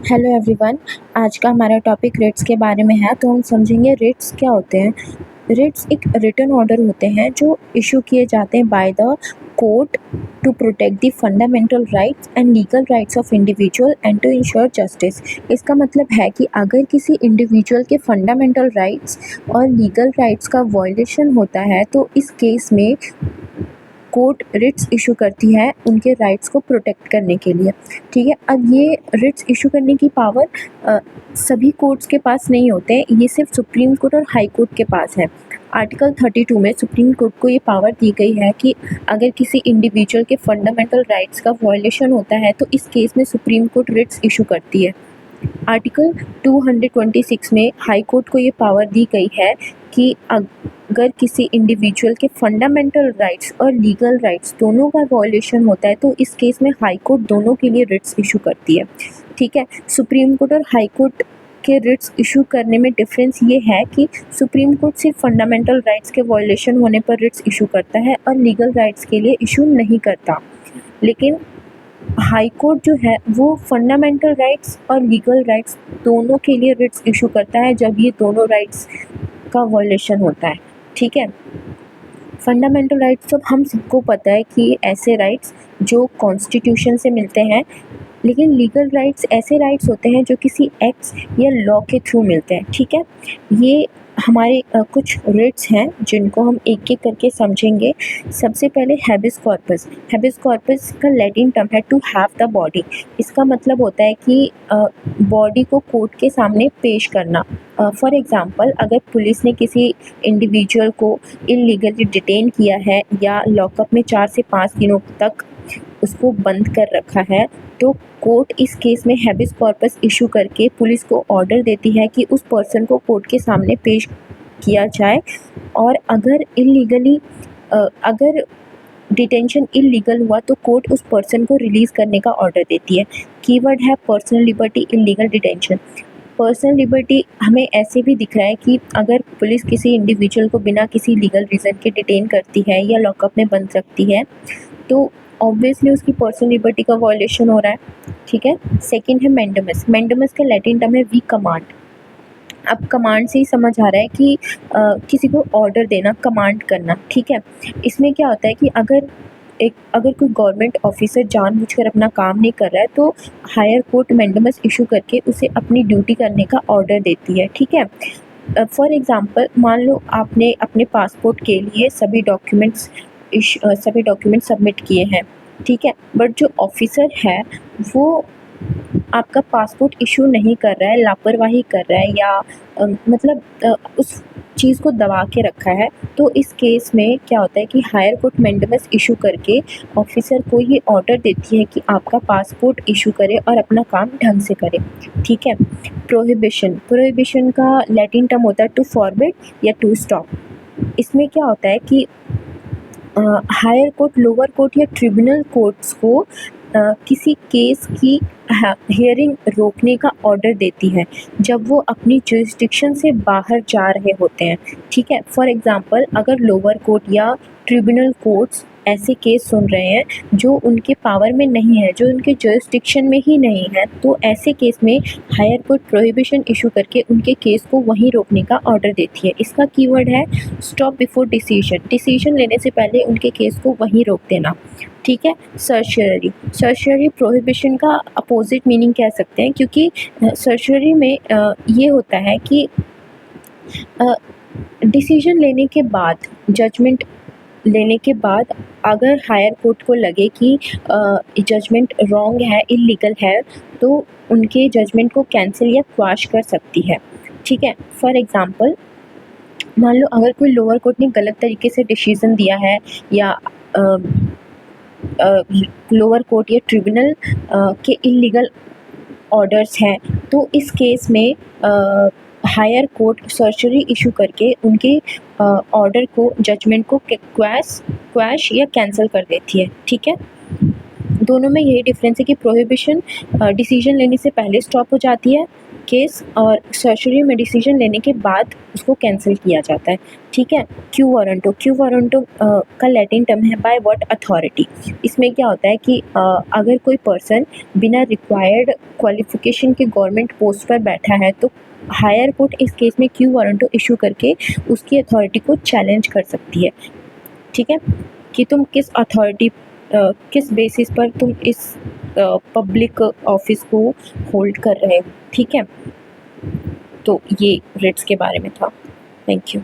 Hello everyone. आज का हमारा टॉपिक रिट्स के बारे में है। तो हम समझेंगे रिट्स क्या होते हैं। रिट्स एक रिटन ऑर्डर होते हैं जो इशू किए जाते हैं by the court to protect the fundamental rights and legal rights of individual and to ensure justice. इसका मतलब है कि अगर किसी इंडिविजुअल के फंडामेंटल राइट्स और लीगल राइट्स का वायलेशन होता है तो इस केस में कोर्ट रिट्स इशू करती है उनके राइट्स को प्रोटेक्ट करने के लिए। ठीक है, अब ये रिट्स इशू करने की पावर सभी कोर्ट्स के पास नहीं होते हैं, ये सिर्फ सुप्रीम कोर्ट और हाई कोर्ट के पास है। आर्टिकल 32 में सुप्रीम कोर्ट को ये पावर दी गई है कि अगर किसी इंडिविजुअल के फंडामेंटल राइट्स का वायलेशन होता है तो इस केस में सुप्रीम कोर्ट रिट्स इशू करती है। आर्टिकल 226 में हाई कोर्ट को ये पावर दी गई है कि अगर किसी इंडिविजुअल के फंडामेंटल राइट्स और लीगल राइट्स दोनों का वायलेशन होता है तो इस केस में हाई कोर्ट दोनों के लिए रिट्स इशू करती है। ठीक है, सुप्रीम कोर्ट और हाई कोर्ट के रिट्स इशू करने में डिफरेंस ये है कि सुप्रीम कोर्ट सिर्फ फंडामेंटल राइट्स के वायलेशन होने पर रिट्स इशू करता है और लीगल राइट्स के लिए इशू नहीं करता। लेकिन हाई कोर्ट जो है वो फंडामेंटल राइट्स और लीगल राइट्स दोनों के लिए रिट्स इशू करता है जब ये दोनों राइट्स का वायलेशन होता है। ठीक है, फंडामेंटल राइट्स तो हम सबको पता है कि ऐसे राइट्स जो कॉन्स्टिट्यूशन से मिलते हैं, लेकिन लीगल राइट्स ऐसे राइट्स होते हैं जो किसी एक्ट्स या लॉ के थ्रू मिलते हैं। ठीक है, ये हमारे कुछ रिट्स हैं जिनको हम एक एक करके समझेंगे। सबसे पहले हैबिस कॉर्पस। हैबिस कॉर्पस का लैटिन टर्म है टू हैव द बॉडी। इसका मतलब होता है कि बॉडी को कोर्ट के सामने पेश करना। फॉर एग्ज़ाम्पल, अगर पुलिस ने किसी इंडिविजुअल को इलीगली डिटेन किया है या लॉकअप में 4 से 5 दिनों तक उसको बंद कर रखा है तो कोर्ट इस केस में हैबिस कॉर्पस इशू करके पुलिस को ऑर्डर देती है कि उस पर्सन को कोर्ट के सामने पेश किया जाए। और अगर डिटेंशन इलीगल हुआ तो कोर्ट उस पर्सन को रिलीज़ करने का ऑर्डर देती है। कीवर्ड है personal liberty, illegal detention. Personal liberty हमें ऐसे भी दिख रहा है कि अगर पुलिस किसी इंडिविजुअल को बिना किसी लीगल रीज़न के डिटेन करती है या लॉकअप में बंद रखती है तो ऑब्वियसली उसकी पर्सनल लिबर्टी का वायलेशन हो रहा है। ठीक है, सेकंड है मैंडेमस। मैंडेमस का लैटिन टर्म है वी कमांड। अब कमांड से ही समझ आ रहा है कि किसी को ऑर्डर देना, कमांड करना। ठीक है, इसमें क्या होता है कि अगर कोई गवर्नमेंट ऑफिसर जानबूझकर अपना काम नहीं कर रहा है तो हायर कोर्ट मैंडेमस इशू करके उसे अपनी ड्यूटी करने का ऑर्डर देती है। ठीक है, फॉर एग्ज़ाम्पल, मान लो आपने अपने पासपोर्ट के लिए सभी डॉक्यूमेंट्स सबमिट किए हैं। ठीक है, बट जो ऑफिसर है वो आपका पासपोर्ट इशू नहीं कर रहा है, लापरवाही कर रहा है या उस चीज़ को दबा के रखा है, तो इस केस में क्या होता है कि हायर कोर्ट मैंडेमस इशू करके ऑफिसर को ये ऑर्डर देती है कि आपका पासपोर्ट इशू करे और अपना काम ढंग से करे। ठीक है, प्रोहिबिशन का लैटिन टर्म होता है टू फॉरबिड या टू स्टॉप। इसमें क्या होता है कि हायर कोर्ट, लोअर कोर्ट या ट्रिब्यूनल कोर्ट्स को किसी केस की हियरिंग रोकने का ऑर्डर देती है जब वो अपनी जुरिस्डिक्शन से बाहर जा रहे होते हैं। ठीक है, फॉर एग्ज़ाम्पल, अगर लोअर कोर्ट या ट्रिब्यूनल कोर्ट्स ऐसे केस सुन रहे हैं जो उनके पावर में नहीं है, जो उनके जुरिस्डिक्शन में ही नहीं है, तो ऐसे केस में हायर कोर्ट प्रोहिबिशन इशू करके उनके केस को वहीं रोकने का ऑर्डर देती है। इसका कीवर्ड है स्टॉप बिफोर डिसीजन। डिसीजन लेने से पहले उनके केस को वहीं रोक देना। ठीक है, सर्शियरी प्रोहिबिशन का अपोजिट मीनिंग कह सकते हैं, क्योंकि सर्शियरी में ये होता है कि डिसीजन लेने के बाद, जजमेंट लेने के बाद अगर हायर कोर्ट को लगे कि जजमेंट रॉन्ग है, इलीगल है, तो उनके जजमेंट को कैंसिल या क्वाश कर सकती है। ठीक है, फॉर एग्ज़ाम्पल, मान लो अगर कोई लोअर कोर्ट ने गलत तरीके से डिसीजन दिया है या लोअर कोर्ट या ट्रिब्यूनल के इलीगल ऑर्डर्स हैं, तो इस केस में हायर कोर्ट सर्जरी इशू करके उनके ऑर्डर को, जजमेंट को क्वैश या कैंसिल कर देती है। ठीक है, दोनों में यही डिफरेंस है कि प्रोहिबिशन डिसीजन लेने से पहले स्टॉप हो जाती है केस और सर्जरी में डिसीजन लेने के बाद उसको कैंसिल किया जाता है, ठीक है। क्यू वारंटो का लैटिन टर्म है बाय व्हाट अथॉरिटी। इसमें क्या होता है कि अगर कोई पर्सन बिना रिक्वायर्ड क्वालिफिकेशन के गवर्नमेंट पोस्ट पर बैठा है तो हायर कोर्ट इस केस में क्यू वारंटो इशू करके उसकी अथॉरिटी को चैलेंज कर सकती है, ठीक है, कि तुम किस अथॉरिटी किस बेसिस पर तुम इस पब्लिक ऑफिस को होल्ड कर रहे हो, ठीक है। तो ये रिट्स के बारे में था। Thank you.